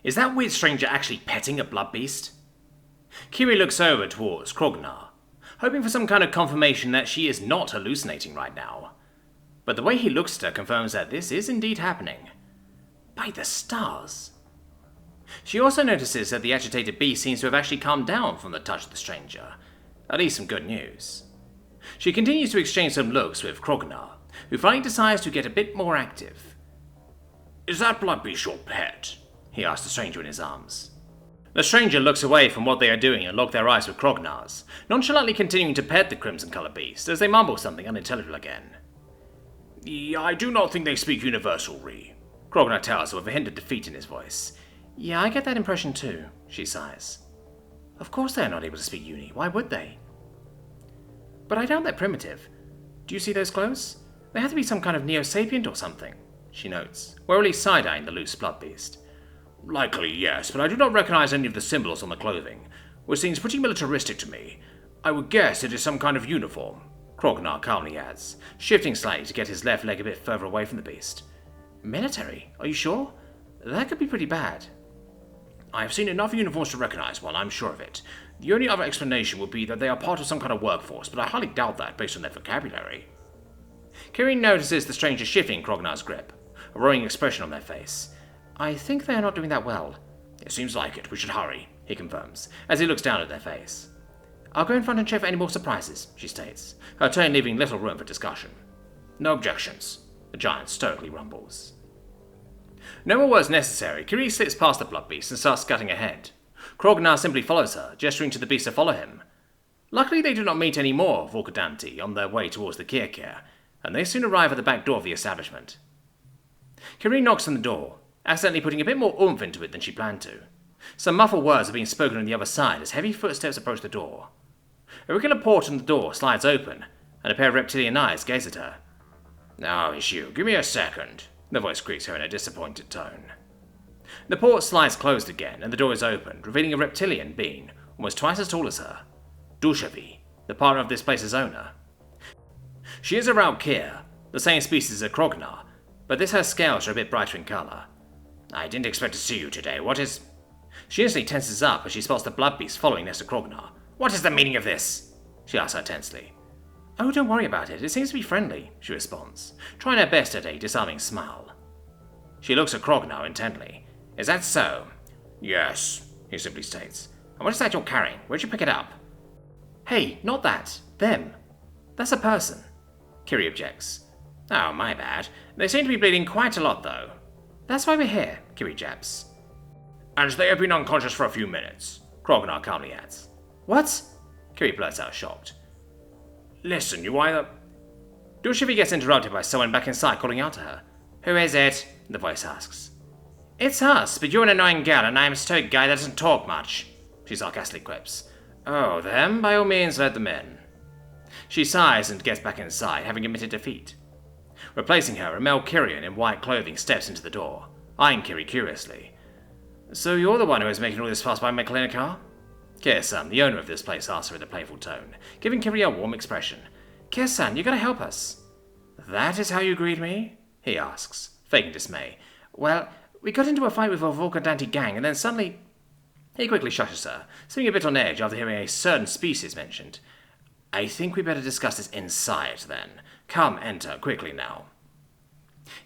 Is that weird stranger actually petting a blood beast? Kiri looks over towards Krognar, hoping for some kind of confirmation that she is not hallucinating right now. But the way he looks at her confirms that this is indeed happening. By the stars! She also notices that the agitated beast seems to have actually calmed down from the touch of the stranger. At least some good news. She continues to exchange some looks with Krognar, who finally decides to get a bit more active. "Is that blood beast your pet?" he asks the stranger in his arms. The stranger looks away from what they are doing and lock their eyes with Krognar's, nonchalantly continuing to pet the crimson-coloured beast as they mumble something unintelligible again. "I do not think they speak universal, Riek," Krognar tells her with a hint of defeat in his voice. "Yeah, I get that impression too," she sighs. "Of course they are not able to speak Uni, why would they? But I doubt they're primitive. Do you see those clothes? They have to be some kind of neo-sapient or something," she notes, warily side-eyeing the loose blood beast. "Likely, yes, but I do not recognize any of the symbols on the clothing, which seems pretty militaristic to me. I would guess it is some kind of uniform," Krognar calmly adds, shifting slightly to get his left leg a bit further away from the beast. "Military? Are you sure? That could be pretty bad." "I have seen enough uniforms to recognize one, I'm sure of it. The only other explanation would be that they are part of some kind of workforce, but I highly doubt that based on their vocabulary." Kiri notices the stranger shifting Krognar's grip, a worrying expression on their face. "I think they are not doing that well." "It seems like it. We should hurry," he confirms, as he looks down at their face. "I'll go in front and check for any more surprises," she states, her tone leaving little room for discussion. "No objections," the giant stoically rumbles. No more words necessary, Kiri slips past the blood beast and starts scuttling ahead. Krognar simply follows her, gesturing to the beast to follow him. Luckily they do not meet any more Volkadanti on their way towards the Kirkir, and they soon arrive at the back door of the establishment. Kiri knocks on the door, accidentally putting a bit more oomph into it than she planned to. Some muffled words are being spoken on the other side as heavy footsteps approach the door. A regular port on the door slides open, and a pair of reptilian eyes gaze at her. "Oh, it's you. Give me a second," the voice greets her in a disappointed tone. The port slides closed again, and the door is opened, revealing a reptilian being, almost twice as tall as her. Dushavi, the partner of this place's owner. She is a Raukir, the same species as Krognar, but this her scales are a bit brighter in colour. "I didn't expect to see you today. What is—" She instantly tenses up as she spots the blood beast following next to Krognar. "What is the meaning of this?" she asks her tensely. "Oh, don't worry about it. It seems to be friendly," she responds, trying her best at a disarming smile. She looks at Krognar intently. "Is that so?" "Yes," he simply states. "And what is that you're carrying? Where'd you pick it up?" "Hey, not that. Them. That's a person," Kiri objects. "Oh, my bad. They seem to be bleeding quite a lot, though." "That's why we're here," Kiri jabs. "And they have been unconscious for a few minutes," Krognar calmly adds. "What?" Kiri blurts out, shocked. "Listen, you either—" Dushavi gets interrupted by someone back inside calling out to her. "Who is it?" the voice asks. "It's us, but you're an annoying girl and I'm a stoic guy that doesn't talk much," she sarcastically quips. "Oh, them? By all means, let them in." She sighs and gets back inside, having admitted defeat. Replacing her, a male Kyrian in white clothing steps into the door, eyeing Kiri curiously. "So you're the one who is making all this fuss by Micah in a car?" Kir-san, the owner of this place, asks her in a playful tone, giving Kiri a warm expression. "Kir-san, you gotta help us." "That is how you greet me?" he asks, faking dismay. "Well, we got into a fight with a Volkadanti gang, and then suddenly—" He quickly shushes her, seeming a bit on edge after hearing a certain species mentioned. "I think we better discuss this inside, then. Come, enter, quickly now."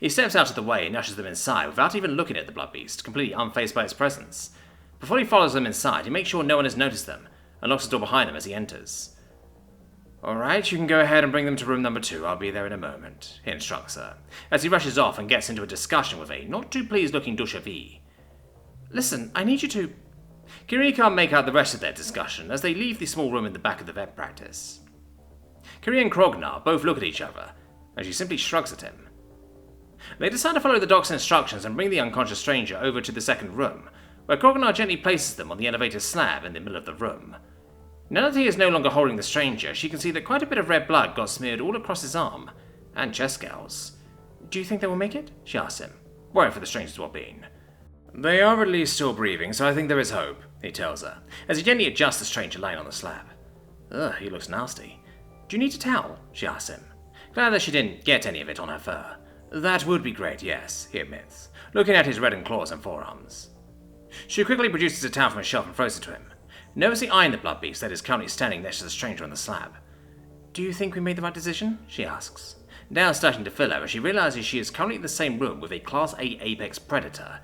He steps out of the way and ushers them inside without even looking at the blood beast, completely unfazed by its presence. Before he follows them inside, he makes sure no one has noticed them, and locks the door behind them as he enters. "Alright, you can go ahead and bring them to room number 2. I'll be there in a moment," he instructs her, as he rushes off and gets into a discussion with a not-too-pleased-looking Dushavi. "Listen, I need you to—" Kiri can't make out the rest of their discussion as they leave the small room in the back of the vet practice. Kiri and Krognar both look at each other, and she simply shrugs at him. They decide to follow the doc's instructions and bring the unconscious stranger over to the second room, where Krognar gently places them on the elevator slab in the middle of the room. Now that he is no longer holding the stranger, she can see that quite a bit of red blood got smeared all across his arm, and chest scales. "Do you think they will make it?" she asks him, worrying for the stranger's well-being. "They are at least still breathing, so I think there is hope," he tells her, as he gently adjusts the stranger lying on the slab. "Ugh, he looks nasty." "Do you need a towel?" she asks him, glad that she didn't get any of it on her fur. "That would be great, yes," he admits, looking at his reddened claws and forearms. She quickly produces a towel from a shelf and throws it to him, nervously eyeing the blood beast that is currently standing next to the stranger on the slab. Do you think we made the right decision? She asks, now starting to fill her as she realizes she is currently in the same room with a Class A apex predator,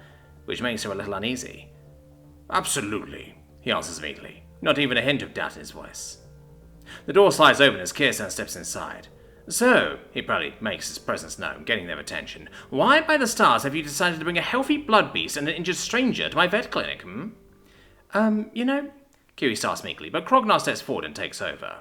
which makes her a little uneasy. Absolutely, he answers immediately, not even a hint of doubt in his voice. The door slides open as Kirsan steps inside. So, he proudly makes his presence known, getting their attention. Why by the stars have you decided to bring a healthy blood beast and an injured stranger to my vet clinic, you know, Kiri starts meekly, but Krognar steps forward and takes over.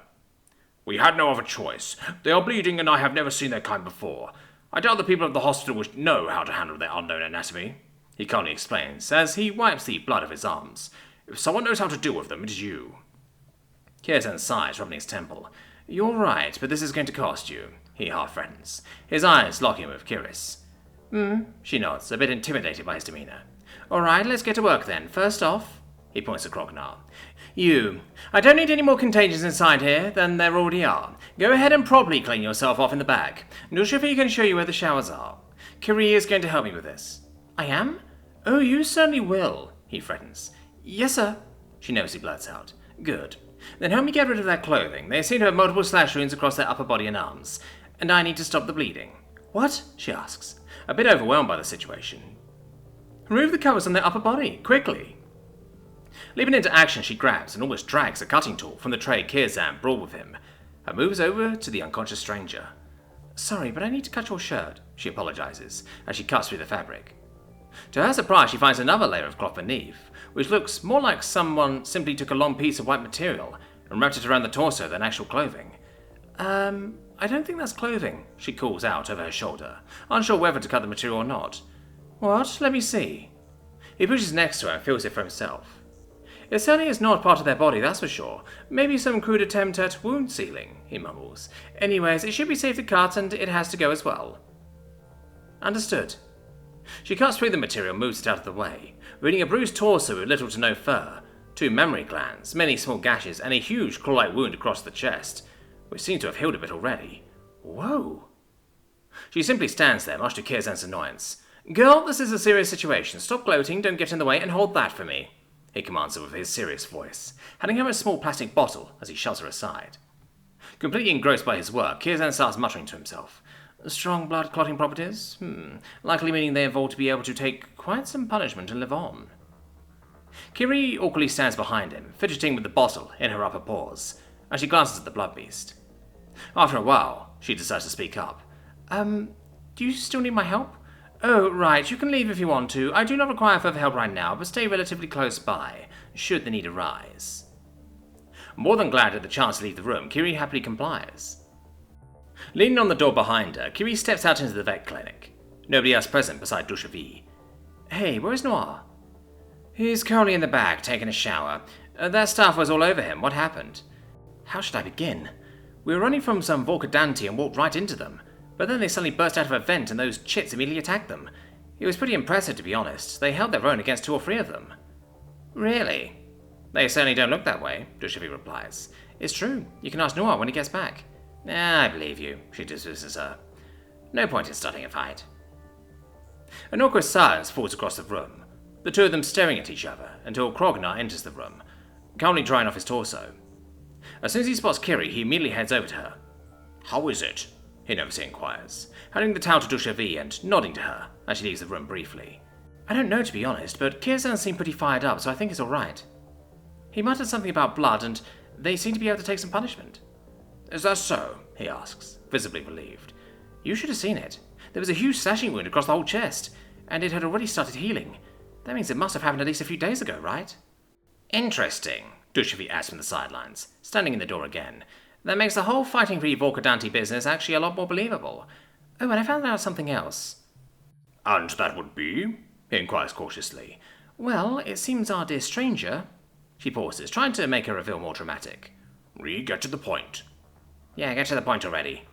We had no other choice. They are bleeding and I have never seen their kind before. I doubt the people of the hospital would know how to handle their unknown anatomy, he calmly explains, as he wipes the blood of his arms. If someone knows how to deal with them, it is you. Kirtan sighs, rubbing his temple. You're right, but this is going to cost you, he half threatens, his eyes locking with Kiris. She nods, a bit intimidated by his demeanour. All right, let's get to work then. First off, he points to Krognar. I don't need any more contagions inside here than there already are. Go ahead and properly clean yourself off in the back. Nushafi can show you where the showers are. Kiri is going to help me with this. I am? Oh, you certainly will, he threatens. Yes, sir, she nervously blurts out. Good. Then help me get rid of their clothing. They seem to have multiple slash wounds across their upper body and arms. And I need to stop the bleeding. What? She asks, a bit overwhelmed by the situation. Remove the covers on their upper body, quickly. Leaping into action, she grabs and almost drags a cutting tool from the tray Kirzan brought with him, and moves over to the unconscious stranger. Sorry, but I need to cut your shirt, she apologizes, as she cuts through the fabric. To her surprise, she finds another layer of cloth beneath, which looks more like someone simply took a long piece of white material and wrapped it around the torso than actual clothing. I don't think that's clothing, she calls out over her shoulder, unsure whether to cut the material or not. What? Let me see. He pushes next to her and feels it for himself. It certainly is not part of their body, that's for sure. Maybe some crude attempt at wound sealing, he mumbles. Anyways, it should be safe to cut and it has to go as well. Understood. She cuts through the material and moves it out of the way, revealing a bruised torso with little to no fur, 2 memory glands, many small gashes, and a huge claw-like wound across the chest, which seems to have healed a bit already. Whoa! She simply stands there, much to Kirzan's annoyance. Girl, this is a serious situation. Stop gloating, don't get in the way, and hold that for me, he commands her with his serious voice, handing her a small plastic bottle as he shoves her aside. Completely engrossed by his work, Kirzan starts muttering to himself. Strong blood clotting properties? Likely meaning they evolved to be able to take quite some punishment and live on. Kiri awkwardly stands behind him, fidgeting with the bottle in her upper paws, as she glances at the blood beast. After a while, she decides to speak up. Do you still need my help? Oh, right, you can leave if you want to. I do not require further help right now, but stay relatively close by, should the need arise. More than glad at the chance to leave the room, Kiri happily complies. Leaning on the door behind her, Kiri steps out into the vet clinic. Nobody else present beside Dushavi. Hey, where's Noir? He's currently in the back, taking a shower. That stuff was all over him. What happened? How should I begin? We were running from some Volcadanti and walked right into them, but then they suddenly burst out of a vent and those chits immediately attacked them. It was pretty impressive, to be honest. They held their own against 2 or 3 of them. Really? They certainly don't look that way, Dushavi replies. It's true. You can ask Noir when he gets back. I believe you, she dismisses her. No point in starting a fight. An awkward silence falls across the room, the 2 of them staring at each other until Krognar enters the room, calmly drying off his torso. As soon as he spots Kiri, he immediately heads over to her. How is it? He nervously inquires, handing the towel to Dushavi and nodding to her as she leaves the room briefly. I don't know, to be honest, but Kirzan seemed pretty fired up, so I think it's alright. He muttered something about blood, and they seem to be able to take some punishment. Is that so? He asks, visibly relieved. You should have seen it. There was a huge slashing wound across the whole chest, and it had already started healing. That means it must have happened at least a few days ago, right? Interesting, Dushavi adds from the sidelines, standing in the door again. That makes the whole fighting for Volcadanti business actually a lot more believable. Oh, and I found out something else. And that would be? He inquires cautiously. Well, it seems our dear stranger... She pauses, trying to make her reveal more dramatic. Get to the point. Yeah, get to the point already.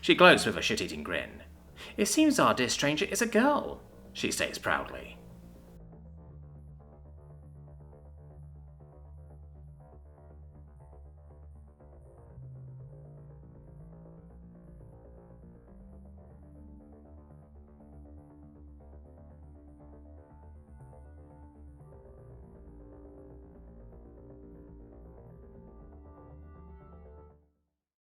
She glows with a shit-eating grin. It seems our dear stranger is a girl, she states proudly.